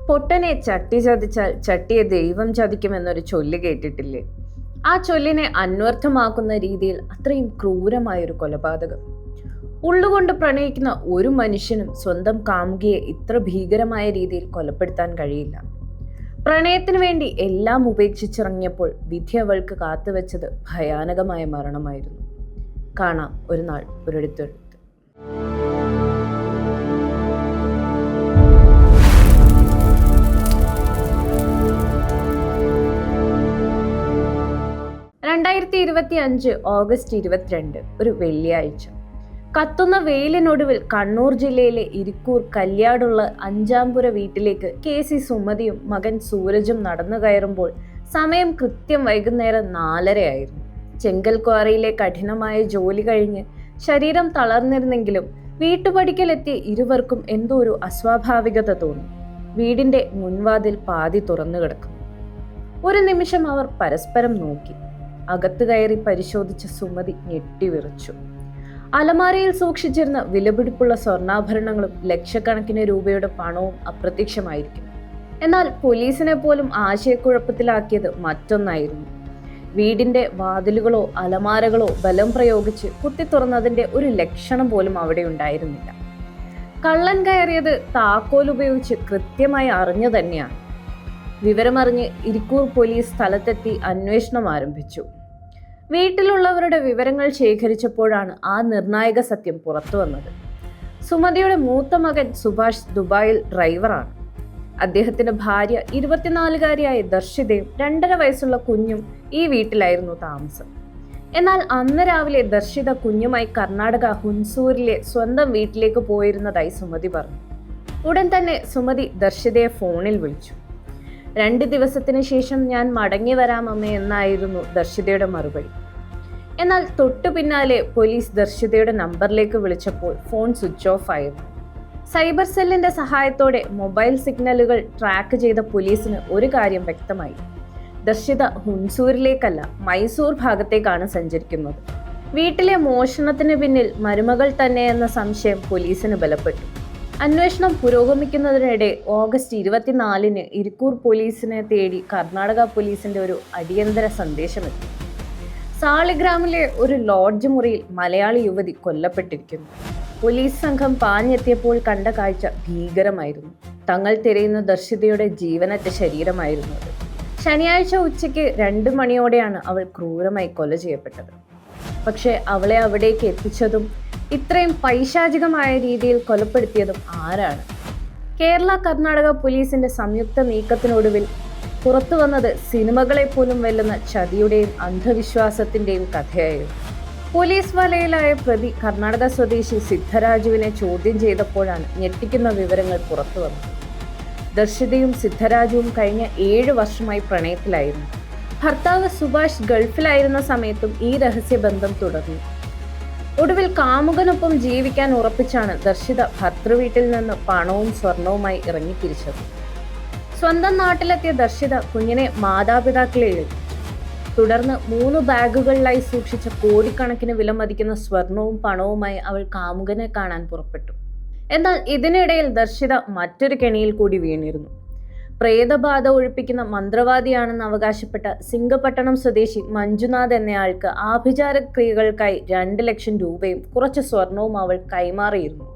പൊട്ടനെ ചട്ടി ചതിച്ചാൽ ചട്ടിയെ ദൈവം ചതിക്കുമെന്നൊരു ചൊല്ല് കേട്ടിട്ടില്ലേ? ആ ചൊല്ലിനെ അന്വർത്ഥമാക്കുന്ന രീതിയിൽ അത്രയും ക്രൂരമായൊരു കൊലപാതകം. ഉള്ളുകൊണ്ട് പ്രണയിക്കുന്ന ഒരു മനുഷ്യനും സ്വന്തം കാമുകിയെ ഇത്ര ഭീകരമായ രീതിയിൽ കൊലപ്പെടുത്താൻ കഴിയില്ല. പ്രണയത്തിനു വേണ്ടി എല്ലാം ഉപേക്ഷിച്ചിറങ്ങിയപ്പോൾ വിധി അവൾക്ക് കാത്തുവെച്ചത് ഭയാനകമായ മരണമായിരുന്നു. കാണാം ഒരു നാൾ ഒരിടത്തൊരിടത്ത്. 2025 ഓഗസ്റ്റ് 22 ഒരു വെള്ളിയാഴ്ച. കത്തുന്ന വെയിലിനൊടുവിൽ കണ്ണൂർ ജില്ലയിലെ ഇരിക്കൂർ കല്യാടുള്ള അഞ്ചാംപുര വീട്ടിലേക്ക് KC സുമതിയും മകൻ സൂരജും നടന്നു കയറുമ്പോൾ സമയം കൃത്യം വൈകുന്നേരം 4:30 ആയിരുന്നു. ചെങ്കൽ ക്വാറിയിലെ കഠിനമായ ജോലി കഴിഞ്ഞ് ശരീരം തളർന്നിരുന്നെങ്കിലും വീട്ടുപടിക്കലെത്തിയ ഇരുവർക്കും എന്തോ ഒരു അസ്വാഭാവികത തോന്നി. വീടിന്റെ മുൻവാതിൽ പാതി തുറന്നു കിടക്കുന്നു. ഒരു നിമിഷം അവർ പരസ്പരം നോക്കി. അകത്ത് കയറി പരിശോധിച്ച സുമതി ഞെട്ടിവിറച്ചു. അലമാരയിൽ സൂക്ഷിച്ചിരുന്ന വിലപിടിപ്പുള്ള സ്വർണ്ണാഭരണങ്ങളും ലക്ഷക്കണക്കിന് രൂപയുടെ പണവും അപ്രത്യക്ഷമായിരിക്കും. എന്നാൽ പോലീസിനെ പോലും ആശയക്കുഴപ്പത്തിലാക്കിയത് മറ്റൊന്നായിരുന്നു. വീടിന്റെ വാതിലുകളോ അലമാരകളോ ബലം പ്രയോഗിച്ച് കുത്തി തുറന്നതിന്റെ ഒരു ലക്ഷണം പോലും അവിടെ ഉണ്ടായിരുന്നില്ല. കള്ളൻ കയറിയത് താക്കോൽ ഉപയോഗിച്ച് കൃത്യമായി അറിഞ്ഞു തന്നെയാണ്. വിവരമറിഞ്ഞ് ഇരിക്കൂർ പോലീസ് സ്ഥലത്തെത്തി അന്വേഷണം ആരംഭിച്ചു. വീട്ടിലുള്ളവരുടെ വിവരങ്ങൾ ശേഖരിച്ചപ്പോഴാണ് ആ നിർണായക സത്യം പുറത്തു വന്നത്. സുമതിയുടെ മൂത്ത മകൻ സുഭാഷ് ദുബായിൽ ഡ്രൈവറാണ്. അദ്ദേഹത്തിന്റെ ഭാര്യ 24-കാരിയായ ദർശിതയും 2.5 വയസ്സുള്ള കുഞ്ഞും ഈ വീട്ടിലായിരുന്നു താമസം. എന്നാൽ അന്ന് രാവിലെ ദർശിത കുഞ്ഞുമായി കർണാടക ഹുൻസൂരിലെ സ്വന്തം വീട്ടിലേക്ക് പോയിരുന്നതായി സുമതി പറഞ്ഞു. ഉടൻ തന്നെ സുമതി ദർശിതയെ ഫോണിൽ വിളിച്ചു. 2 ദിവസത്തിന് ശേഷം ഞാൻ മടങ്ങി വരാം അമ്മേ എന്നായിരുന്നു ദർശിതയുടെ മറുപടി. എന്നാൽ തൊട്ടു പിന്നാലെ പോലീസ് ദർശിതയുടെ നമ്പറിലേക്ക് വിളിച്ചപ്പോൾ ഫോൺ സ്വിച്ച് ഓഫ് ആയിരുന്നു. സൈബർ സെല്ലിന്റെ സഹായത്തോടെ മൊബൈൽ സിഗ്നലുകൾ ട്രാക്ക് ചെയ്ത പോലീസിന് ഒരു കാര്യം വ്യക്തമായി. ദർശിത ഹുൻസൂരിലേക്കല്ല, മൈസൂർ ഭാഗത്തേക്കാണ് സഞ്ചരിക്കുന്നത്. വീട്ടിലെ മോഷണത്തിന് പിന്നിൽ മരുമകൾ തന്നെയെന്ന സംശയം പോലീസിന് ബലപ്പെട്ടു. അന്വേഷണം പുരോഗമിക്കുന്നതിനിടെ ഓഗസ്റ്റ് 24-ന് ഇരിക്കൂർ പോലീസിനെ തേടി കർണാടക പോലീസിന്റെ ഒരു അടിയന്തര സന്ദേശമെത്തി. സാളിഗ്രാമിലെ ഒരു ലോഡ്ജ് മുറിയിൽ മലയാളി യുവതി കൊല്ലപ്പെട്ടിരിക്കുന്നു. പോലീസ് സംഘം പാഞ്ഞെത്തിയപ്പോൾ കണ്ട കാഴ്ച ഭീകരമായിരുന്നു. തങ്ങൾ തിരയുന്ന ദർശിതയുടെ ജീവനറ്റ ശരീരമായിരുന്നു അത്. ശനിയാഴ്ച ഉച്ചയ്ക്ക് 2 മണിയോടെയാണ് അവൾ ക്രൂരമായി കൊല ചെയ്യപ്പെട്ടത്. പക്ഷെ അവളെ അവിടേക്ക് എത്തിച്ചതും ഇത്രയും പൈശാചികമായ രീതിയിൽ കൊലപ്പെടുത്തിയതും ആരാണ്? കേരള കർണാടക പോലീസിന്റെ സംയുക്ത നീക്കത്തിനൊടുവിൽ പുറത്തു വന്നത് സിനിമകളെ പോലും വെല്ലുന്ന ചതിയുടെയും അന്ധവിശ്വാസത്തിന്റെയും കഥയായിരുന്നു. പോലീസ് വലയിലായ പ്രതി കർണാടക സ്വദേശി സിദ്ധരാജുവിനെ ചോദ്യം ചെയ്തപ്പോഴാണ് ഞെട്ടിക്കുന്ന വിവരങ്ങൾ പുറത്തു വന്നത്. ദർശിതയും സിദ്ധരാജുവും കഴിഞ്ഞ 7 വർഷമായി പ്രണയത്തിലായിരുന്നു. ഭർത്താവ് സുഭാഷ് ഗൾഫിലായിരുന്ന സമയത്തും ഈ രഹസ്യബന്ധം തുടർന്നു. ഒടുവിൽ കാമുകനൊപ്പം ജീവിക്കാൻ ഉറപ്പിച്ചാണ് ദർശിത ഭർത്തൃവീട്ടിൽ നിന്ന് പണവും സ്വർണവുമായി ഇറങ്ങിത്തിരിച്ചത്. സ്വന്തം നാട്ടിലെത്തിയ ദർശിത കുഞ്ഞിനെ മാതാപിതാക്കളെ ഏൽപ്പിച്ചു. തുടർന്ന് 3 ബാഗുകളിലായി സൂക്ഷിച്ച കോടിക്കണക്കിന് വിലമതിക്കുന്ന സ്വർണവും പണവുമായി അവൾ കാമുകനെ കാണാൻ പുറപ്പെട്ടു. എന്നാൽ ഇതിനിടയിൽ ദർശിത മറ്റൊരു കെണിയിൽ കൂടി വീണിരുന്നു. പ്രേതബാധ ഒഴിപ്പിക്കുന്ന മന്ത്രവാദിയാണെന്ന് അവകാശപ്പെട്ട സിംഗപട്ടണം സ്വദേശി മഞ്ജുനാഥ് എന്നയാൾക്ക് ആഭിചാര ക്രിയകൾക്കായി 2 ലക്ഷം രൂപയും കുറച്ച് സ്വർണവും അവൾ കൈമാറിയിരുന്നു.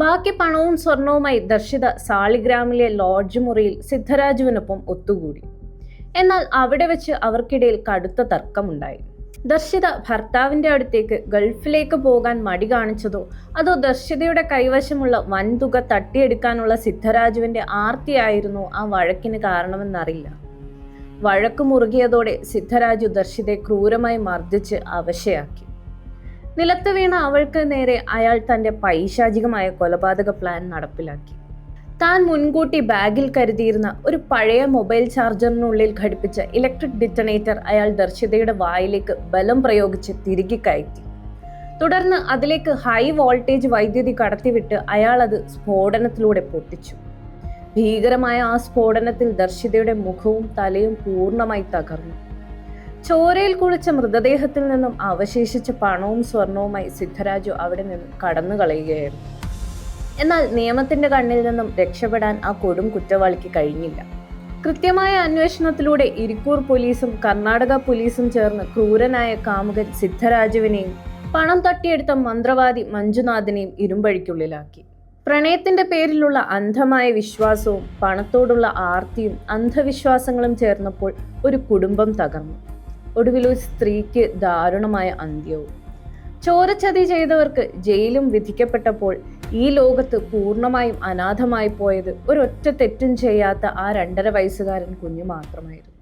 ബാക്കി പണവും സ്വർണവുമായി ദർശിത സാളിഗ്രാമിലെ ലോഡ്ജ് മുറിയിൽ സിദ്ധരാജുവിനൊപ്പം ഒത്തുകൂടി. എന്നാൽ അവിടെ വെച്ച് അവർക്കിടയിൽ കടുത്ത തർക്കമുണ്ടായി. ദർശിത ഭർത്താവിന്റെ അടുത്തേക്ക് ഗൾഫിലേക്ക് പോകാൻ മടി കാണിച്ചതോ അതോ ദർശിതയുടെ കൈവശമുള്ള വൻതുക തട്ടിയെടുക്കാനുള്ള സിദ്ധരാജുവിന്റെ ആർത്തിയായിരുന്നു ആ വഴക്കിന് കാരണമെന്നറിയില്ല. വഴക്ക് മുറുകിയതോടെ സിദ്ധരാജു ദർശിതയെ ക്രൂരമായി മർദ്ദിച്ച് അവശയാക്കി. നിലത്ത് വീണ അവൾക്ക് നേരെ അയാൾ തന്റെ പൈശാചികമായ കൊലപാതക പ്ലാൻ നടപ്പിലാക്കി. താൻ മുൻകൂട്ടി ബാഗിൽ കരുതിയിരുന്ന ഒരു പഴയ മൊബൈൽ ചാർജറിനുള്ളിൽ ഘടിപ്പിച്ച ഇലക്ട്രിക് ഡിറ്റണേറ്റർ അയാൾ ദർശിതയുടെ വായിലേക്ക് ബലം പ്രയോഗിച്ച് തിരികെ കയറ്റി. തുടർന്ന് അതിലേക്ക് ഹൈ വോൾട്ടേജ് വൈദ്യുതി കടത്തിവിട്ട് അയാൾ അത് സ്ഫോടനത്തിലൂടെ പൊട്ടിച്ചു. ഭീകരമായ ആ സ്ഫോടനത്തിൽ ദർശിതയുടെ മുഖവും തലയും പൂർണ്ണമായി തകർന്നു. ചോരയിൽ കുളിച്ച മൃതദേഹത്തിൽ നിന്നും അവശേഷിച്ച പണവും സ്വർണവുമായി സിദ്ധരാജു അവിടെ നിന്ന് കടന്നു കളയുകയായിരുന്നു. എന്നാൽ നിയമത്തിന്റെ കണ്ണിൽ നിന്നും രക്ഷപ്പെടാൻ ആ കൊടും കുറ്റവാളിക്ക് കഴിഞ്ഞില്ല. കൃത്യമായ അന്വേഷണത്തിലൂടെ ഇരിക്കൂർ പോലീസും കർണാടക പോലീസും ചേർന്ന് ക്രൂരനായ കാമുകൻ സിദ്ധരാജുവിനെയും പണം തട്ടിയെടുത്ത മന്ത്രവാദി മഞ്ജുനാഥിനെയും ഇരുമ്പഴിക്കുള്ളിലാക്കി. പ്രണയത്തിന്റെ പേരിലുള്ള അന്ധമായ വിശ്വാസവും പണത്തോടുള്ള ആർത്തിയും അന്ധവിശ്വാസങ്ങളും ചേർന്നപ്പോൾ ഒരു കുടുംബം തകർന്നു. ഒടുവിൽ ഒരു സ്ത്രീക്ക് ദാരുണമായ അന്ത്യവും. ചോരച്ചതി ചെയ്തവർക്ക് ജയിലും വിധിക്കപ്പെട്ടപ്പോൾ ഈ ലോകത്ത് പൂർണ്ണമായും അനാഥമായി പോയത് ഒരൊറ്റ തെറ്റും ചെയ്യാത്ത ആ 2.5 വയസ്സുകാരൻ കുഞ്ഞു മാത്രമായിരുന്നു.